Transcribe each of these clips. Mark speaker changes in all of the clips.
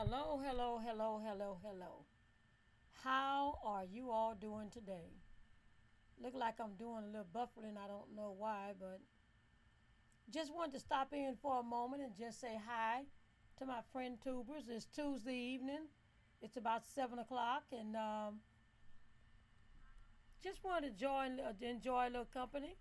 Speaker 1: Hello, hello, hello, hello, hello. How are you all doing today? Look like I'm doing a little buffering. I don't know why, but just wanted to stop in for a moment and just say hi to my friend Tubers. It's Tuesday evening. It's about 7 o'clock, and just wanted to enjoy a little company.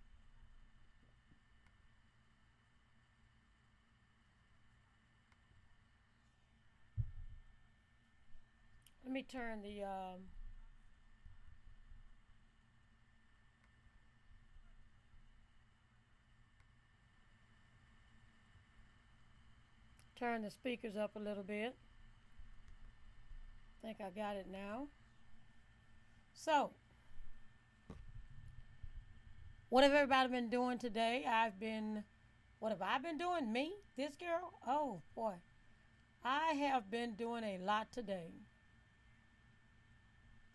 Speaker 1: Let me turn the speakers up a little bit. I think I got it now. So, what have everybody been doing today? What have I been doing? Me? This girl? Oh, boy. I have been doing a lot today.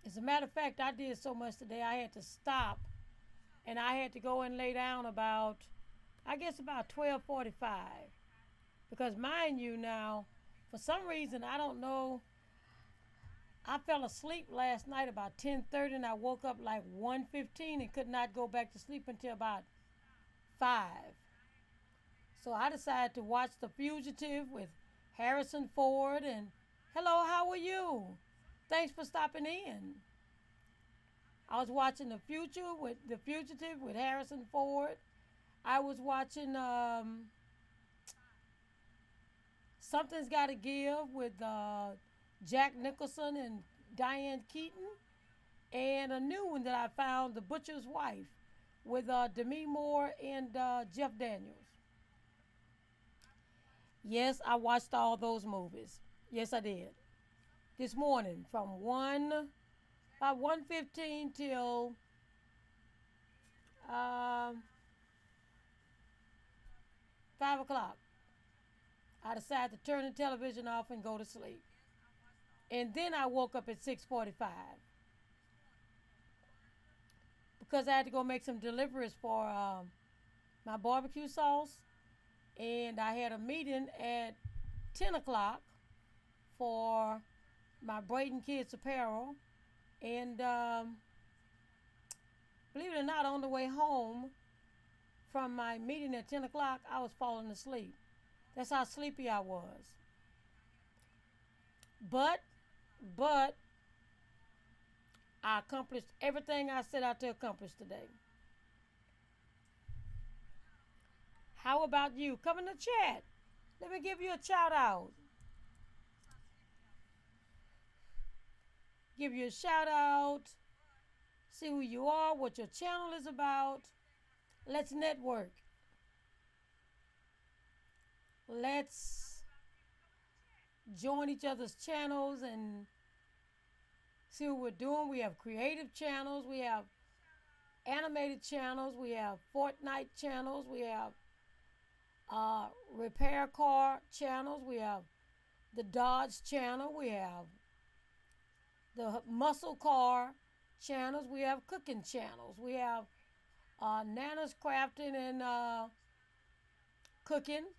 Speaker 1: As a matter of fact, I did so much today, I had to stop and I had to go and lay down I guess about 12:45. Because mind you now, for some reason, I don't know, I fell asleep last night about 10:30 and I woke up like 1:15 and could not go back to sleep until about 5. So I decided to watch The Fugitive with Harrison Ford. And hello, how are you? Thanks for stopping in. I was watching The Fugitive with Harrison Ford. I was watching Something's Gotta Give with Jack Nicholson and Diane Keaton, and a new one that I found, The Butcher's Wife, with Demi Moore and Jeff Daniels. Yes, I watched all those movies. Yes, I did. This morning from 1:15 till um, 5 o'clock. I decided to turn the television off and go to sleep. And then I woke up at 6:45 because I had to go make some deliveries for my barbecue sauce, and I had a meeting at 10 o'clock for my Braden Kids Apparel, and believe it or not, on the way home from my meeting at 10 o'clock, I was falling asleep. That's how sleepy I was. But, but, I accomplished everything I set out to accomplish today. How about you? Come in the chat. Let me give you a shout out. Give you a shout out. See who you are, what your channel is about. Let's network. Let's join each other's channels and see what we're doing. We have creative channels, we have animated channels, we have Fortnite channels, we have repair car channels, we have the Dodge channel, we have the muscle car channels, we have cooking channels, we have Nana's crafting and cooking.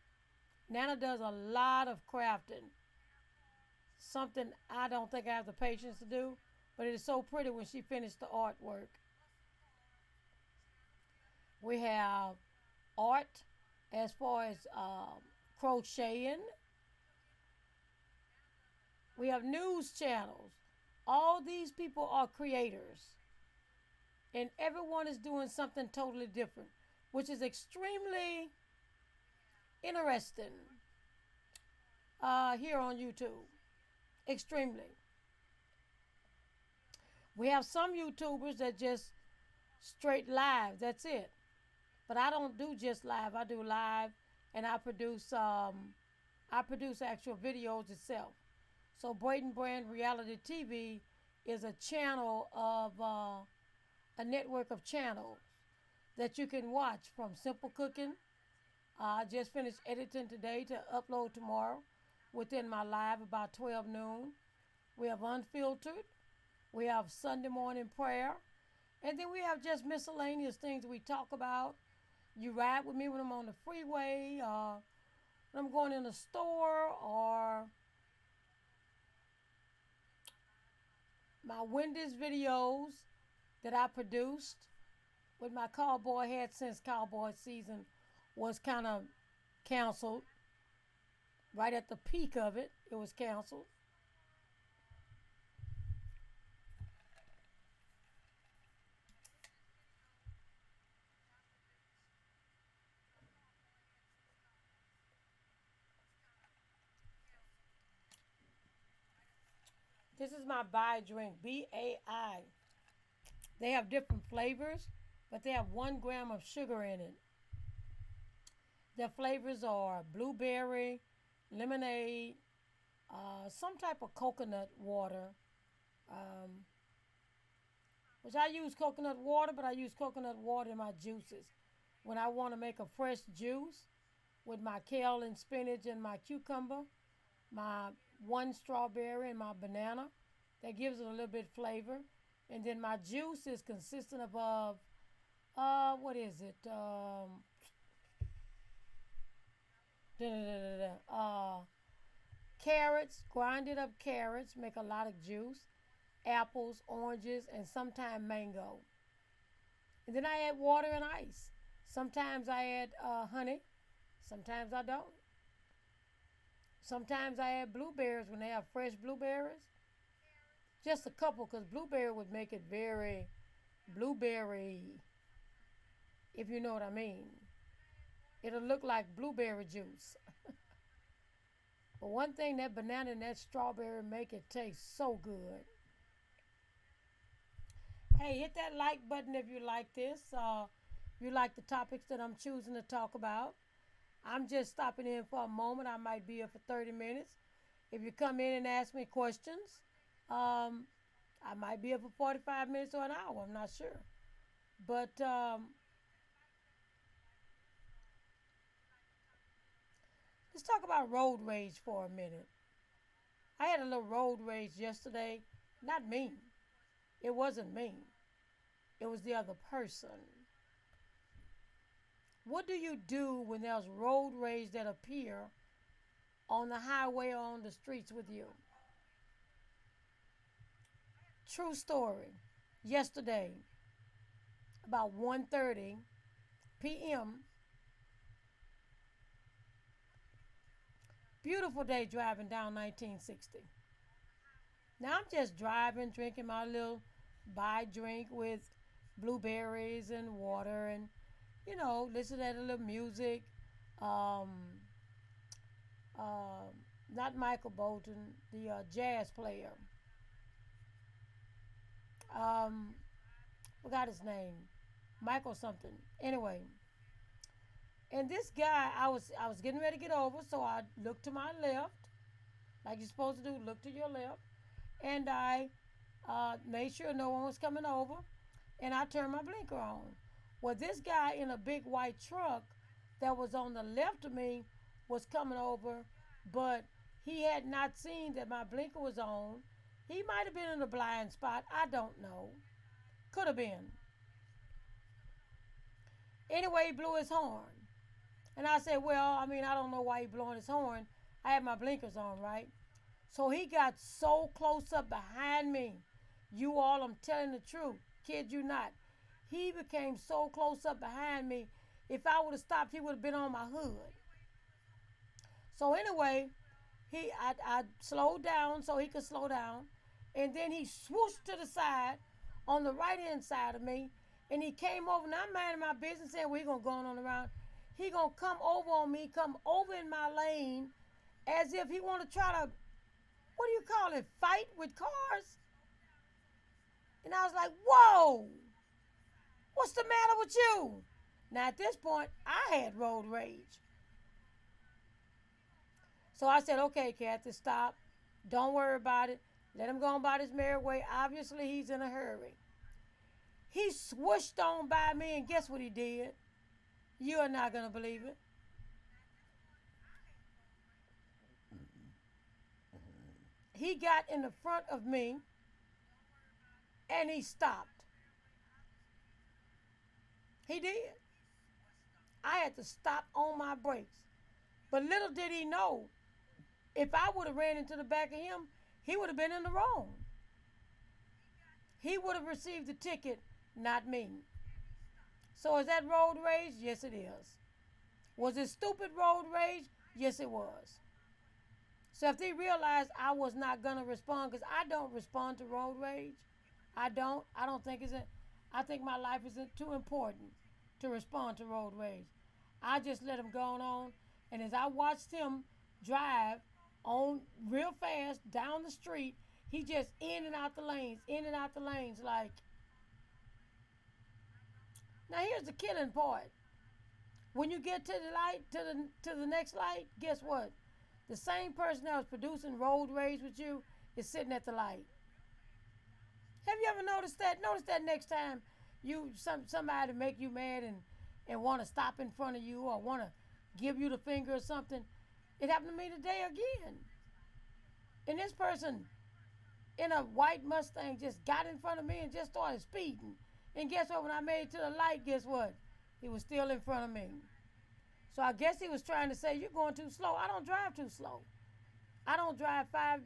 Speaker 1: Nana does a lot of crafting, something I don't think I have the patience to do, but it is so pretty when she finished the artwork. We have art as far as crocheting. We have news channels. All these people are creators, and everyone is doing something totally different, which is extremely interesting here on YouTube. Extremely. We have some YouTubers that just straight live. That's it. But I don't do just live. I do live, and I produce actual videos itself. So Braden Brand Reality TV is a channel of a network of channels that you can watch, from simple cooking. I just finished editing today to upload tomorrow within my live about 12 noon. We have unfiltered. We have Sunday morning prayer. And then we have just miscellaneous things we talk about. You ride with me when I'm on the freeway, when I'm going in the store, or my Wendy's videos that I produced with my cowboy hat since cowboy season was kind of canceled. Right at the peak of it, it was canceled. This is my Bai drink, BAI. They have different flavors, but they have 1 gram of sugar in it. Their flavors are blueberry, lemonade, some type of coconut water, um, which I use coconut water, but I use coconut water in my juices. When I want to make a fresh juice with my kale and spinach and my cucumber, my 1 strawberry and my banana, that gives it a little bit flavor. And then my juice is consistent of, what is it? Da, da, da, da, carrots, grinded up carrots, make a lot of juice, apples, oranges, and sometimes mango. And then I add water and ice. Sometimes I add honey, sometimes I don't. Sometimes I add blueberries when they have fresh blueberries. Just a couple, because blueberry would make it very blueberry, if you know what I mean. It'll look like blueberry juice. But one thing that banana and that strawberry make it taste so good. Hey, hit that like button if you like this. If you like the topics that I'm choosing to talk about. I'm just stopping in for a moment. I might be here for 30 minutes. If you come in and ask me questions, um, I might be here for 45 minutes or an hour. I'm not sure. But let's talk about road rage for a minute. I had a little road rage yesterday. Not me. It wasn't me. It was the other person. What do you do when there's road rage that appear on the highway or on the streets with you? True story. Yesterday, about 1:30 p.m., beautiful day driving down 1960. Now I'm just driving, drinking my little by drink with blueberries and water and, listening to a little music. Um, uh, Not Michael Bolton, the jazz player. Um, Forgot his name. Michael something. Anyway, and this guy, I was getting ready to get over, so I looked to my left, like you're supposed to do. Look to your left, and I made sure no one was coming over, and I turned my blinker on. Well, this guy in a big white truck that was on the left of me was coming over, but he had not seen that my blinker was on. He might have been in a blind spot. I don't know. Could have been. Anyway, he blew his horn. And I said, well, I don't know why he blowing his horn. I had my blinkers on, right? So he got so close up behind me. You all, I'm telling the truth. Kid you not. He became so close up behind me. If I would have stopped, he would have been on my hood. So anyway, I slowed down so he could slow down. And then he swooshed to the side on the right hand side of me. And he came over. Now I'm minding my business saying, well, he going to go on around. He going to come over on me, come over in my lane as if he want to try to, what do you call it, fight with cars? And I was like, whoa, what's the matter with you? Now at this point, I had road rage. So I said, okay, Kathy, stop. Don't worry about it. Let him go on by his merry way. Obviously, he's in a hurry. He swooshed on by me, and guess what he did? You are not going to believe it. He got in the front of me, and he stopped. He did. I had to stop on my brakes. But little did he know, if I would have ran into the back of him, he would have been in the wrong. He would have received the ticket, not me. So is that road rage? Yes, it is. Was it stupid road rage? Yes, it was. So if they realized I was not gonna respond, because I don't respond to road rage, I don't. I don't think it's. I think my life isn't too important to respond to road rage. I just let him go on, and as I watched him drive on real fast down the street, he just in and out the lanes, in and out the lanes. Like, now here's the killing part. When you get to the light, to the next light, guess what? The same person that was producing road rage with you is sitting at the light. Have you ever noticed that? Notice that next time somebody make you mad and want to stop in front of you or want to give you the finger or something. It happened to me today again. And this person in a white Mustang just got in front of me and just started speeding. And guess what? When I made it to the light, guess what? He was still in front of me. So I guess he was trying to say, you're going too slow. I don't drive too slow. I don't drive I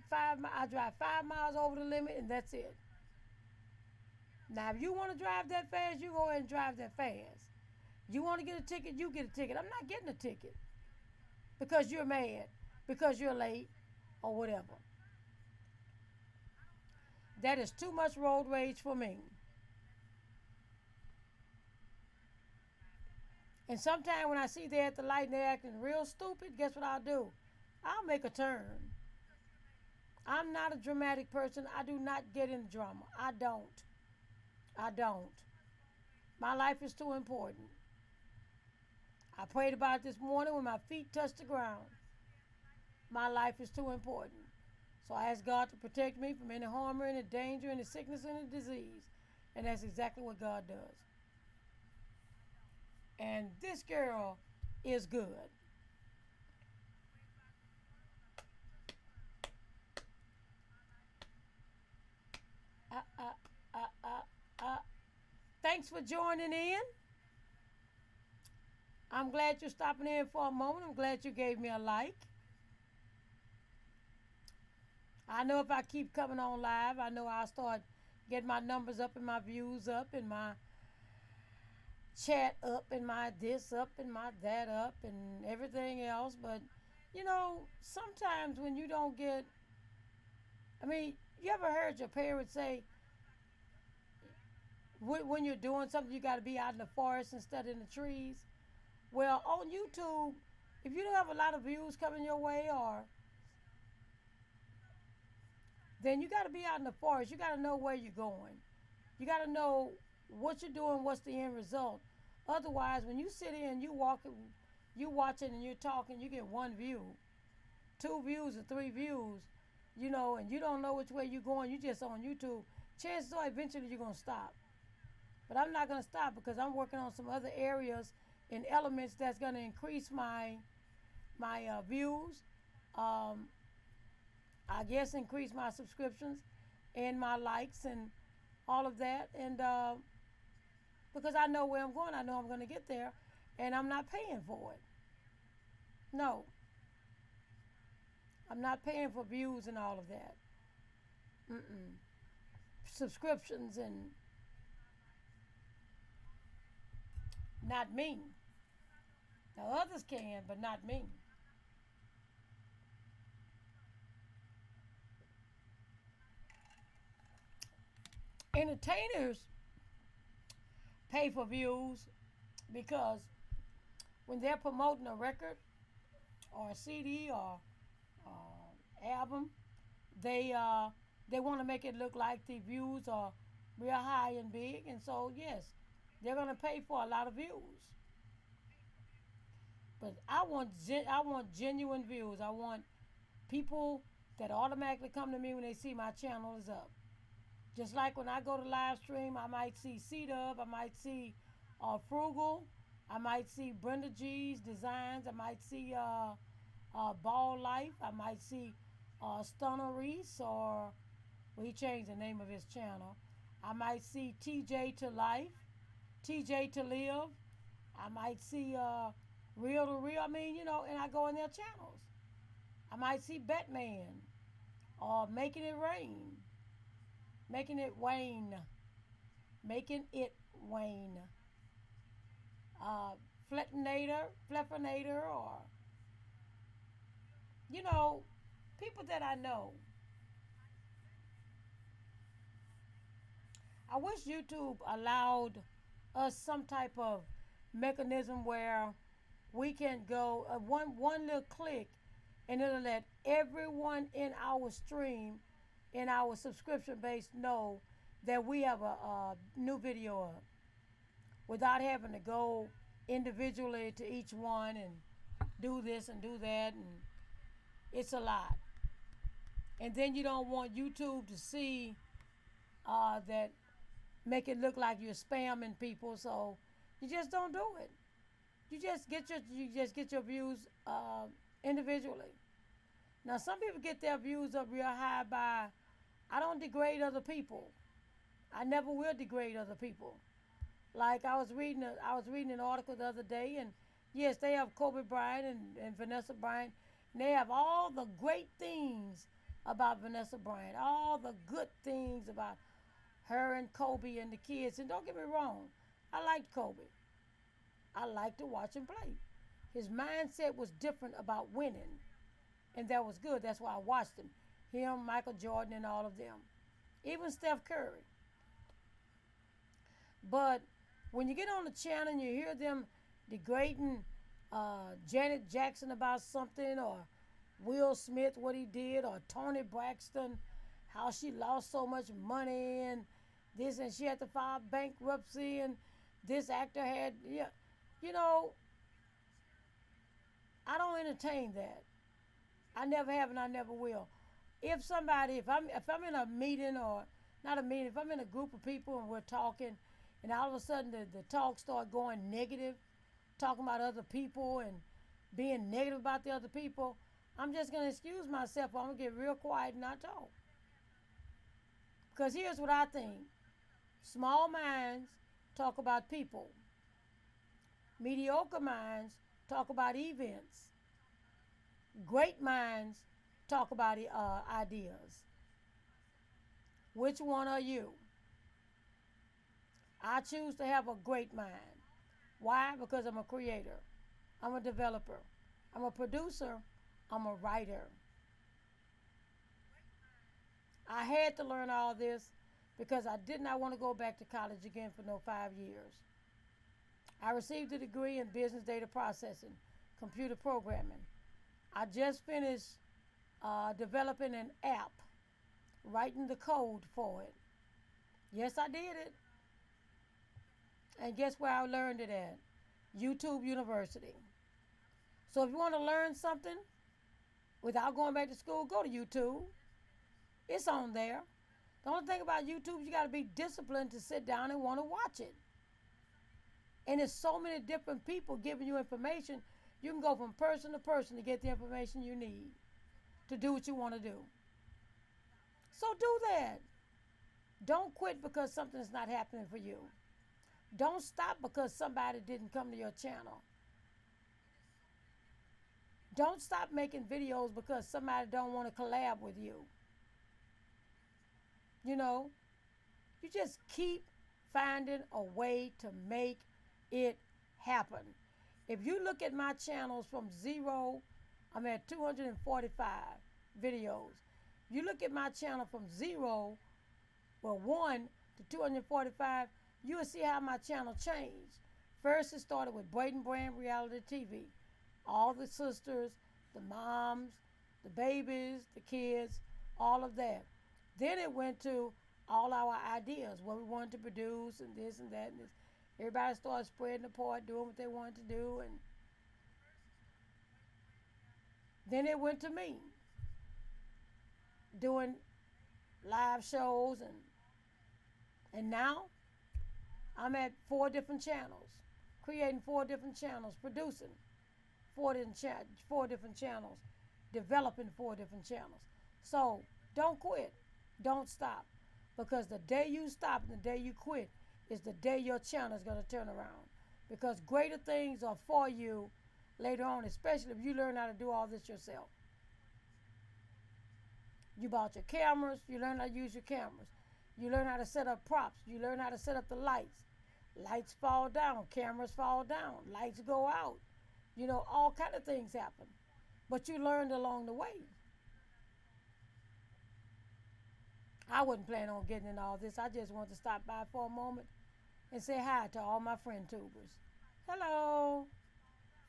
Speaker 1: drive 5 miles over the limit, and that's it. Now, if you want to drive that fast, you go ahead and drive that fast. You want to get a ticket, you get a ticket. I'm not getting a ticket because you're mad, because you're late, or whatever. That is too much road rage for me. And sometimes when I see they're at the light and they're acting real stupid, guess what I'll do? I'll make a turn. I'm not a dramatic person. I do not get in drama. I don't. I don't. My life is too important. I prayed about it this morning when my feet touched the ground. My life is too important. So I ask God to protect me from any harm or any danger, any sickness, any disease. And that's exactly what God does. And this girl is good. Uh, uh, uh, uh, uh. Thanks for joining in. I'm glad you're stopping in for a moment. I'm glad you gave me a like. I know if I keep coming on live, I know I'll start getting my numbers up and my views up and my chat up and my this up and my that up and everything else. But, sometimes when you don't get, you ever heard your parents say, when you're doing something, you got to be out in the forest instead of in the trees? Well, on YouTube, if you don't have a lot of views coming your way, then you got to be out in the forest. You got to know where you're going. You got to know what you're doing, what's the end result. Otherwise, when you sit in, you watching and you're talking, you get 1 view, 2 views, or 3 views, and you don't know which way you're going. You just on YouTube. Chances are eventually you're going to stop. But I'm not going to stop because I'm working on some other areas and elements that's going to increase my views. I guess increase my subscriptions and my likes and all of that. And because I know where I'm going, I know I'm going to get there, and I'm not paying for it. No. I'm not paying for views and all of that. Subscriptions and not me. Now others can, but not me. Entertainers pay for views because when they're promoting a record or a CD or album, they want to make it look like the views are real high and big, and so yes, they're going to pay for a lot of views. But I want genuine views. I want people that automatically come to me when they see my channel is up. Just like when I go to live stream, I might see C-Dub, I might see Frugal, I might see Brenda G's Designs, I might see Ball Life, I might see Stunner Reese, or he changed the name of his channel. I might see TJ to Life, TJ to Live. I might see Real to Real. And I go in their channels. I might see Batman or Making It Rain. making it wane, making it wane, fleffinator, or you know, people that I know. I wish YouTube allowed us some type of mechanism where we can go one little click, and it'll let everyone in our stream, in our subscription base, know that we have a new video up without having to go individually to each one and do this and do that, and it's a lot. And then you don't want YouTube to see that, make it look like you're spamming people, so you just don't do it. You just get your views individually. Now some people get their views up real high by, I don't degrade other people. I never will degrade other people. Like I was reading an article the other day, and yes, they have Kobe Bryant and Vanessa Bryant, and they have all the great things about Vanessa Bryant, all the good things about her and Kobe and the kids. And don't get me wrong, I liked Kobe. I liked to watch him play. His mindset was different about winning, and that was good. That's why I watched him. Him, Michael Jordan, and all of them. Even Steph Curry. But when you get on the channel and you hear them degrading Janet Jackson about something, or Will Smith, what he did, or Toni Braxton, how she lost so much money, and this, and she had to file bankruptcy, and this actor had, yeah, you know, I don't entertain that. I never have, and I never will. If I'm in a meeting, or not a meeting, if I'm in a group of people and we're talking, and all of a sudden the talk start going negative, talking about other people and being negative about the other people, I'm just gonna excuse myself. I'm gonna get real quiet and not talk. Because here's what I think: small minds talk about people. Mediocre minds talk about events. Great minds talk about ideas. Which one are you? I choose to have a great mind. Why? Because I'm a creator. I'm a developer. I'm a producer. I'm a writer. I had to learn all this because I did not want to go back to college again for no 5 years. I received a degree in business data processing, computer programming. I just finished developing an app, writing the code for it. Yes, I did it. And guess where I learned it at? YouTube University. So if you want to learn something without going back to school, go to YouTube. It's on there. The only thing about YouTube, you got to be disciplined to sit down and want to watch it. And there's so many different people giving you information. You can go from person to person to get the information you need to do what you want to do. So do that. Don't quit because something is not happening for you. Don't stop because somebody didn't come to your channel. Don't stop making videos because somebody don't want to collab with you. You know, you just keep finding a way to make it happen. If you look at my channels from zero, I'm at 245 videos. You look at my channel from zero, well, 1 to 245, you will see how my channel changed. First, it started with Braden Brand Reality TV. All the sisters, the moms, the babies, the kids, all of that. Then it went to all our ideas, what we wanted to produce, and this and that and this. Everybody started spreading apart, doing what they wanted to do, and then it went to me, doing live shows, and now I'm at 4 different channels, creating 4 different channels, producing 4 different channels, developing 4 different channels. So don't quit. Don't stop. Because the day you stop and the day you quit is the day your channel is going to turn around. Because greater things are for you later on, especially if you learn how to do all this yourself. You bought your cameras, you learn how to use your cameras. You learn how to set up props. You learn how to set up the lights. Lights fall down, cameras fall down, lights go out. You know, all kind of things happen. But you learned along the way. I wasn't planning on getting in all this. I just wanted to stop by for a moment and say hi to all my friend tubers. Hello,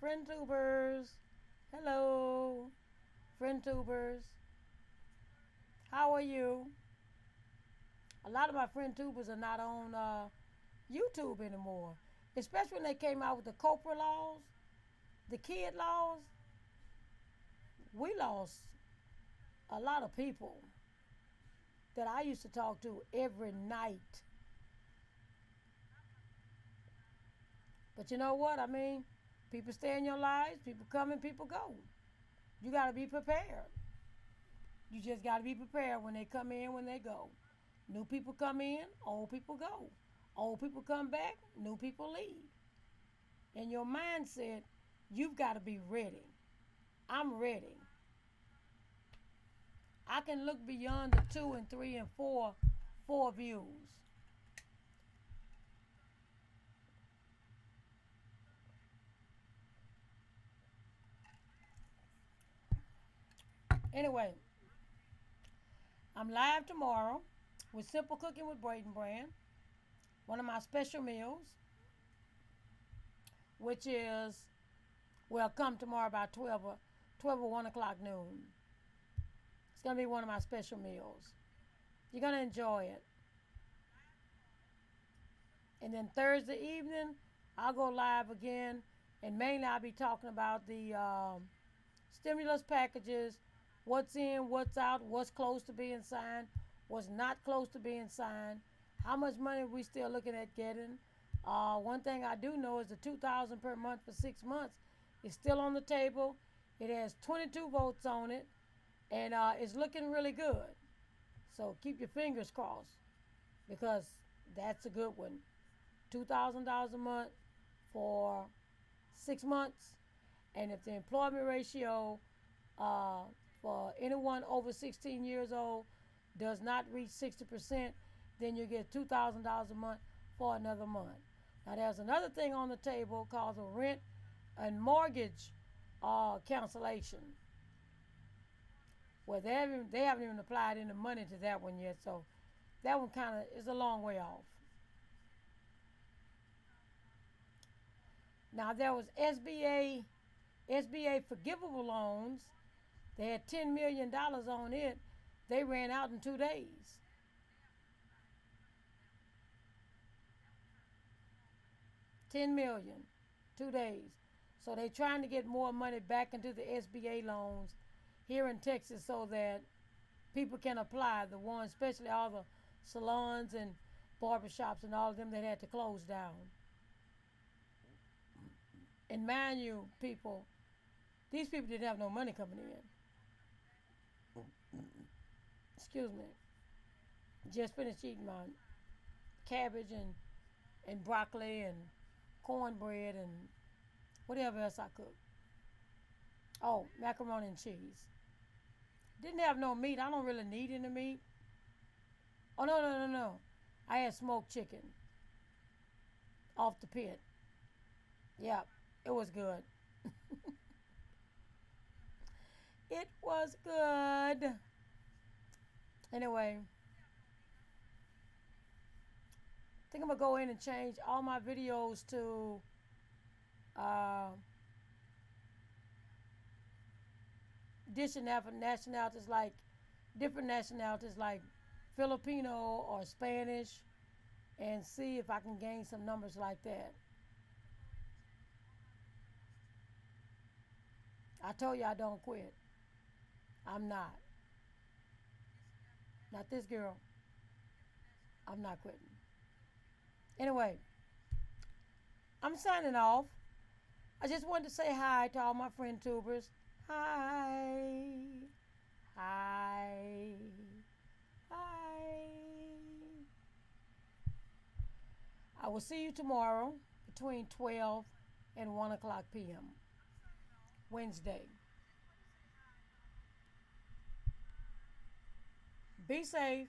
Speaker 1: friend tubers. Hello, friend tubers. How are you? A lot of my friend tubers are not on YouTube anymore, especially when they came out with the Copra laws, the kid laws. We lost a lot of people that I used to talk to every night. But you know what? I mean, people stay in your lives, people come and people go. You got to be prepared. You just got to be prepared when they come in, when they go. New people come in, old people go. Old people come back, new people leave. In your mindset, you've got to be ready. I'm ready. I can look beyond the 2 and 3 and 4 views. Anyway, I'm live tomorrow with Simple Cooking with Braden brand. One of my special meals, which is, well, come tomorrow about 12 or 1 o'clock noon. It's going to be one of my special meals. You're going to enjoy it. And then Thursday evening, I'll go live again. And mainly I'll be talking about the stimulus packages, what's in, what's out, what's close to being signed, what's not close to being signed, how much money we still looking at getting. One thing I do know is the $2,000 per month for 6 months is still on the table. It has 22 votes on it, and it's looking really good. So keep your fingers crossed, because that's a good one. $2,000 a month for 6 months, and if the employment ratio for anyone over 16 years old does not reach 60%, then you get $2,000 a month for another month. Now there's another thing on the table called the rent and mortgage cancellation. Well, they haven't even applied any money to that one yet, so that one kind of is a long way off. Now there was SBA forgivable loans. They had $10 million on it. They ran out in 2 days. $10 million, 2 days. So they're trying to get more money back into the SBA loans here in Texas so that people can apply. The ones, especially all the salons and barbershops and all of them that had to close down. And mind you, people, these people didn't have no money coming in. Excuse me. Just finished eating my cabbage and broccoli and cornbread and whatever else I cooked. Oh, macaroni and cheese. Didn't have no meat. I don't really need any meat. Oh, no. I had smoked chicken off the pit. Yeah, it was good. It was good. Anyway, I think I'm going to go in and change all my videos to nationalities, like different nationalities like Filipino or Spanish, and see if I can gain some numbers like that. I told you I don't quit. I'm not. Not this girl. I'm not quitting. Anyway, I'm signing off. I just wanted to say hi to all my friend tubers. Hi. Hi. Hi. I will see you tomorrow between 12 and 1 o'clock p.m. Wednesday. Be safe.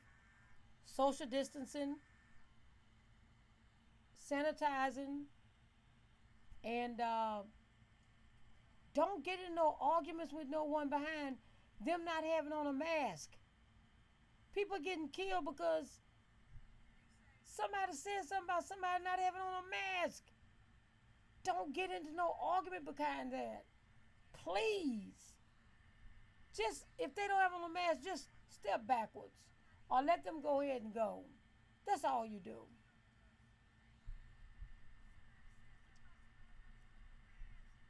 Speaker 1: social distancing, sanitizing, and don't get in no arguments with no one behind them not having on a mask. People getting killed because somebody said something about somebody not having on a mask. Don't get into no argument behind that. Please. Just, if they don't have on a mask, just step backwards. Or let them go ahead and go. That's all you do.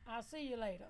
Speaker 1: I'll see you later.